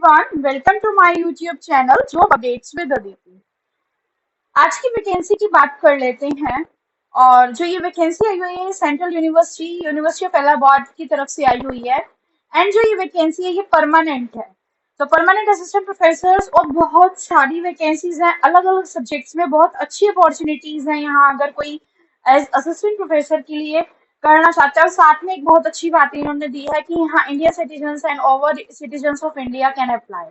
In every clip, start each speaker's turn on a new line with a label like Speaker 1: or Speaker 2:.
Speaker 1: everyone, welcome to my YouTube channel Job Updates with Aditi। आज की vacancy की बात कर लेते हैं। और जो ये वैकेंसी आई हुई है सेंट्रल यूनिवर्सिटी ऑफ इलाहाबाद की तरफ से आई हुई है। एंड जो ये वैकेंसी है ये परमानेंट है। तो परमानेंट असिस्टेंट प्रोफेसर और बहुत सारी वैकेंसीज हैं अलग अलग सब्जेक्ट्स में, बहुत अच्छी अपॉर्चुनिटीज हैं यहाँ अगर कोई एज असिस्टेंट प्रोफेसर के लिए करना चाहता है। और साथ में एक बहुत अच्छी बात इन्होंने दी है कि यहाँ India citizen and over citizen of India can apply.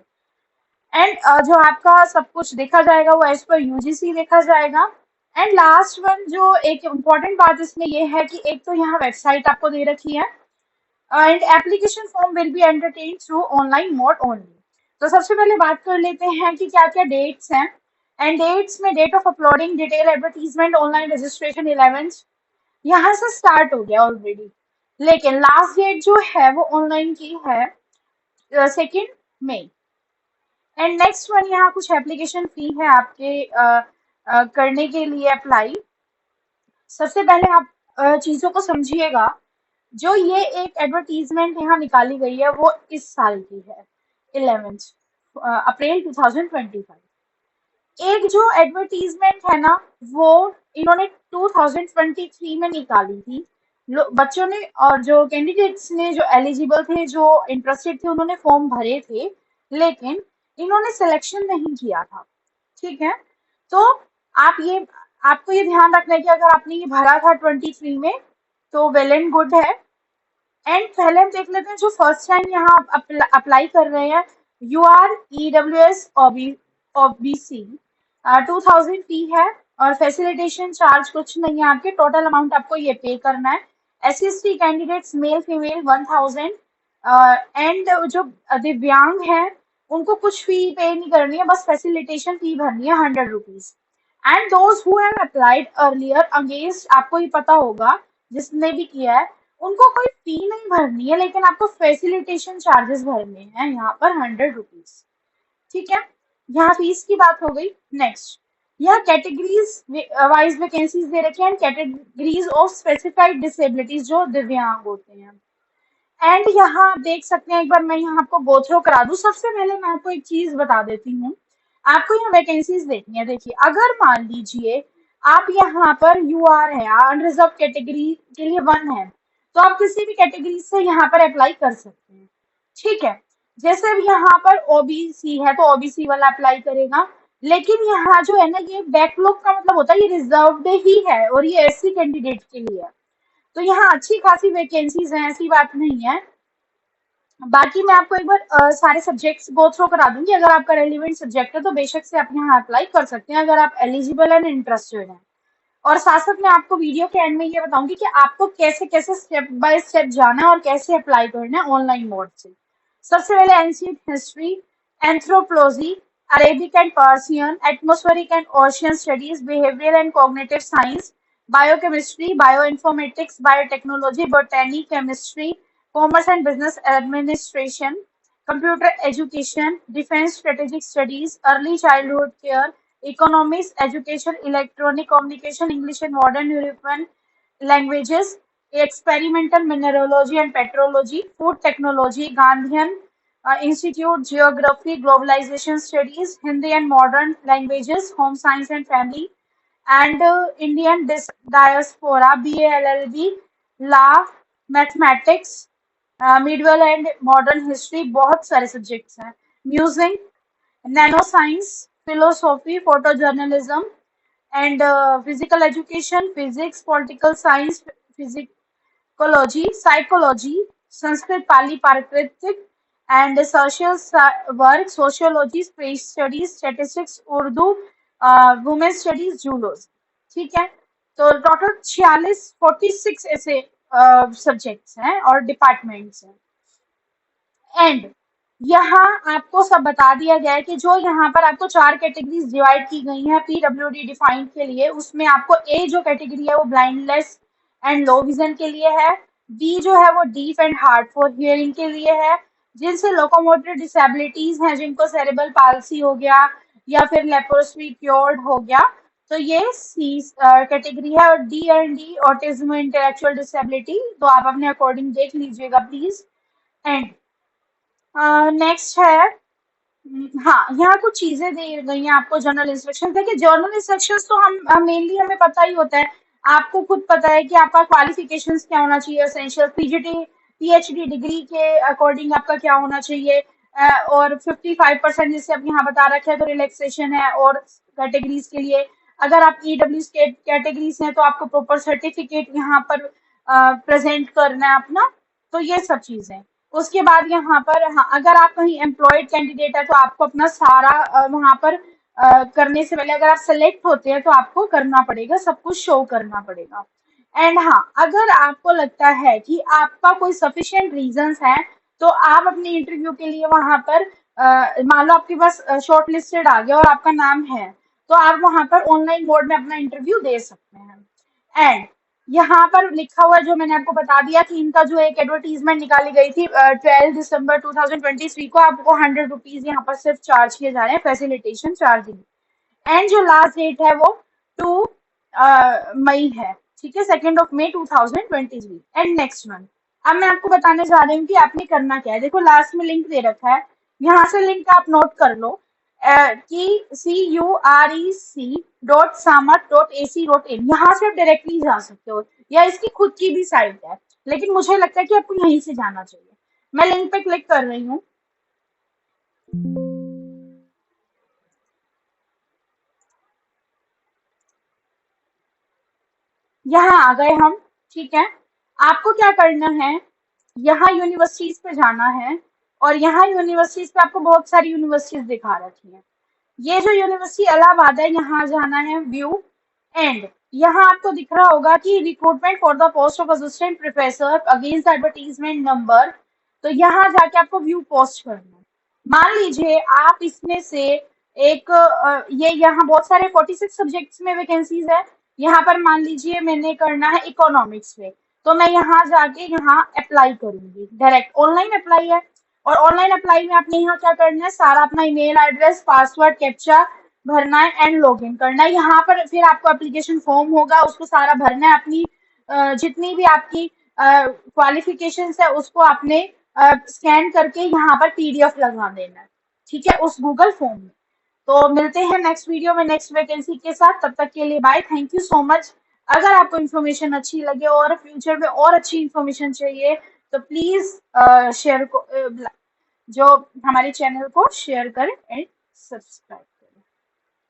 Speaker 1: And जो आपका सब कुछ देखा जाएगा वो एज पर यूजीसी देखा जाएगा। एंड लास्ट वन जो एक इम्पॉर्टेंट बात इसमें ये है कि एक तो यहाँ वेबसाइट आपको दे रखी है and application form will be entertain through online mode only. तो सबसे पहले बात कर लेते हैं कि क्या क्या डेट्स हैं। एंड डेट्स में date of uploading detail advertisement online registration 11 यहाँ से स्टार्ट हो गया ऑलरेडी, लेकिन लास्ट डेट जो है वो ऑनलाइन की है 2 मई। एंड नेक्स्ट वन यहाँ कुछ एप्लीकेशन फी है आपके करने के लिए अप्लाई। सबसे पहले आप चीजों को समझिएगा। जो ये एक एडवर्टीजमेंट यहाँ निकाली गई है वो इस साल की है 11 अप्रैल 2025। एक जो एडवर्टीजमेंट है ना वो इन्होंने 2023 में निकाली थी। बच्चों ने और जो कैंडिडेट्स ने जो एलिजिबल थे जो इंटरेस्टेड थे उन्होंने फॉर्म भरे थे, लेकिन इन्होंने सिलेक्शन नहीं किया था। ठीक है, तो आपको ये ध्यान रखना है कि अगर आपने ये भरा था 23 में तो वेल एंड गुड है। एंड पहले हम देख लेते हैं जो फर्स्ट टाइम यहाँ अप्लाई कर रहे हैं UR EWS OBC 2000 फी है और फैसिलिटेशन चार्ज कुछ नहीं है आपके, टोटल अमाउंट आपको ये पे करना है। SC/ST candidates male female 1000 and जो दिव्यांग हैं उनको कुछ फी पे नहीं करनी है, बस फैसिलिटेशन फी भरनी है 100 rupees. And those who have applied earlier against, आपको ये पता होगा जिसने भी किया है उनको कोई फी नहीं भरनी है, लेकिन आपको फैसिलिटेशन चार्जेस भरने हैं यहाँ पर 100 रुपीज। ठीक है, यहाँ फीस की बात हो गई। नेक्स्ट यहाँ कैटेगरीज वाइज वैकेंसीज दे रखी हैं, कैटेगरीज ऑफ स्पेसिफाइड डिसेबिलिटीज जो दिव्यांग होते हैं। एंड यहाँ आप देख सकते हैं, एक बार मैं यहाँ आपको गो थ्रू करा दूं। सबसे पहले मैं आपको एक चीज बता देती हूँ, आपको यहाँ वैकेंसीज देखनी है। देखिए अगर मान लीजिए आप यहाँ पर UR है अनरिजर्व कैटेगरी के लिए 1 है तो आप किसी भी कैटेगरी से यहाँ पर अप्लाई कर सकते हैं। ठीक है, जैसे अब यहाँ पर OBC है तो OBC वाला अप्लाई करेगा, लेकिन यहाँ जो है ना ये बैकलॉग का मतलब होता है ये रिजर्व्ड ही है और ये SC कैंडिडेट के लिए है। तो यहाँ अच्छी खासी वैकेंसीज हैं, ऐसी बात नहीं है। बाकी मैं आपको एक बार सारे सब्जेक्ट्स गो थ्रू करा दूंगी। अगर आपका रेलिवेंट सब्जेक्ट है तो बेशक से आप यहाँ अप्लाई कर सकते हैं अगर आप एलिजिबल एंड इंटरेस्टेड हैं। और साथ साथ मैं आपको वीडियो के एंड में ये बताऊंगी कि आपको कैसे कैसे स्टेप बाय स्टेप जाना है और कैसे अप्लाई करना है ऑनलाइन मोड से। सबसे पहले ancient history, anthropology, Arabic and Persian, atmospheric and ocean studies, behaviour and cognitive science, biochemistry, bioinformatics, biotechnology, botany, chemistry, commerce and business administration, computer education, defence strategic studies, early childhood care, economics, education, electronic communication, English and modern European languages, experimental mineralogy and petrology, food technology, Gandhian Institute, geography, globalization studies, Hindi and modern languages, home science and family, and Indian diaspora, BA LLB, law, mathematics, medieval and modern history, बहुत सारे subjects हैं। Music, nano science, philosophy, photojournalism, and physical education, physics, political science, physicology, psychology, Sanskrit, Pali, Prakritic, and social work, sociology, space studies, statistics, Urdu, women studies, zoology। ठीक है, तो total 46 ऐसे subjects हैं और departments हैं। And यहाँ आपको सब बता दिया गया है कि जो यहाँ पर आपको 4 कैटेगरीज डिवाइड की गई हैं PWD डिफाइंड के लिए, उसमें आपको A जो कैटेगरी है वो ब्लाइंडनेस एंड लो विजन के लिए है, B जो है वो deaf and hard for hearing के लिए है, जिनसे लोकोमोटर डिसेबिलिटीज हैं, जिनको सेरेब्रल पाल्सी हो गया या फिर लेप्रोसी क्योर्ड हो गया, तो ये C कैटेगरी है। और D ऑटिज्म इंटेलेक्चुअल डिसेबिलिटी, तो आप अपने अकॉर्डिंग देख लीजिएगा प्लीज। एंड नेक्स्ट है हाँ, यहाँ कुछ चीजें दी गई हैं आपको जर्नल इंस्ट्रक्शन। देखिए जर्नल इंस्ट्रक्शंस तो हम मेनली हमें पता ही होता है। आपको खुद पता है कि आपका क्वालिफिकेशंस क्या होना चाहिए, एसेंशियल पीजीटी पीएचडी डिग्री के अकॉर्डिंग आपका क्या होना चाहिए। और 55% जैसे अब यहाँ बता रखा है तो रिलैक्सेशन है। और कैटेगरीज के लिए अगर आप ईडब्ल्यू कैटेगरीज हैं तो आपको प्रॉपर सर्टिफिकेट यहाँ पर प्रेजेंट करना है अपना। तो ये सब चीजें। उसके बाद यहाँ पर, हाँ, अगर आप कहीं एम्प्लॉयड कैंडिडेट है तो आपको अपना सारा वहाँ पर करने से पहले, अगर आप सेलेक्ट होते हैं तो आपको करना पड़ेगा, सब कुछ शो करना पड़ेगा। एंड हाँ, अगर आपको लगता है कि आपका कोई सफिशिएंट रीजंस है तो आप अपने इंटरव्यू के लिए वहां पर मान लो आपके पास शॉर्ट लिस्टेड आ गया और आपका नाम है, तो आप वहां पर ऑनलाइन मोड में अपना इंटरव्यू दे सकते हैं। एंड यहाँ पर लिखा हुआ है, जो मैंने आपको बता दिया कि इनका जो एक एडवर्टीजमेंट निकाली गई थी 12 दिसंबर 2023 को, आपको 100 रुपीज यहाँ पर सिर्फ चार्ज किए जा रहे हैं फैसिलिटेशन चार्जिंग। एंड जो लास्ट डेट है वो 2 मई है। ठीक है, 2 मई 2023। एंड नेक्स्ट वन, अब मैं आपको बताने जा रही हूँ कि आपने करना क्या है। देखो लास्ट में लिंक दे रखा है, यहाँ से लिंक आप नोट कर लो कि curec.samat.ac.in, यहाँ से आप डायरेक्टली जा सकते हो या इसकी खुद की भी साइट है, लेकिन मुझे लगता है कि आपको यहीं से जाना चाहिए। मैं लिंक पे क्लिक कर रही हूँ। यहाँ आ गए हम। ठीक है, आपको क्या करना है, यहाँ यूनिवर्सिटीज पे जाना है। और यहाँ यूनिवर्सिटीज पे आपको बहुत सारी यूनिवर्सिटीज दिखा रखी है। ये जो यूनिवर्सिटी इलाहाबाद है, यहाँ जाना है व्यू। एंड यहाँ आपको दिख रहा होगा कि recruitment for the post of assistant professor against advertisement number. तो यहाँ जाके आपको व्यू पोस्ट करना है। मान लीजिए आप इसमें से एक ये यहाँ बहुत सारे 46 सब्जेक्ट्स में वैकेंसीज है। यहाँ पर मान लीजिए मैंने करना है इकोनॉमिक्स में, तो मैं यहाँ जाके यहाँ अप्लाई करूंगी, डायरेक्ट ऑनलाइन अप्लाई है। और ऑनलाइन अप्लाई में आपने यहाँ क्या करना है, सारा अपना ईमेल एड्रेस पासवर्ड कैप्चा भरना है एंड लॉगिन करना है। यहाँ पर फिर आपको एप्लीकेशन फॉर्म होगा, उसको सारा भरना है। अपनी जितनी भी आपकी क्वालिफिकेशंस है उसको आपने स्कैन करके यहाँ पर पीडीएफ लगा देना है। ठीक है, उस गूगल फॉर्म में। तो मिलते हैं नेक्स्ट वीडियो में नेक्स्ट वैकेंसी के साथ। तब तक के लिए bye, thank you so much. अगर आपको इन्फॉर्मेशन अच्छी लगे और फ्यूचर में और अच्छी इन्फॉर्मेशन चाहिए तो प्लीज शेयर को जो हमारे चैनल को शेयर करें एंड सब्सक्राइब करें।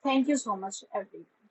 Speaker 1: Thank you so much everyone.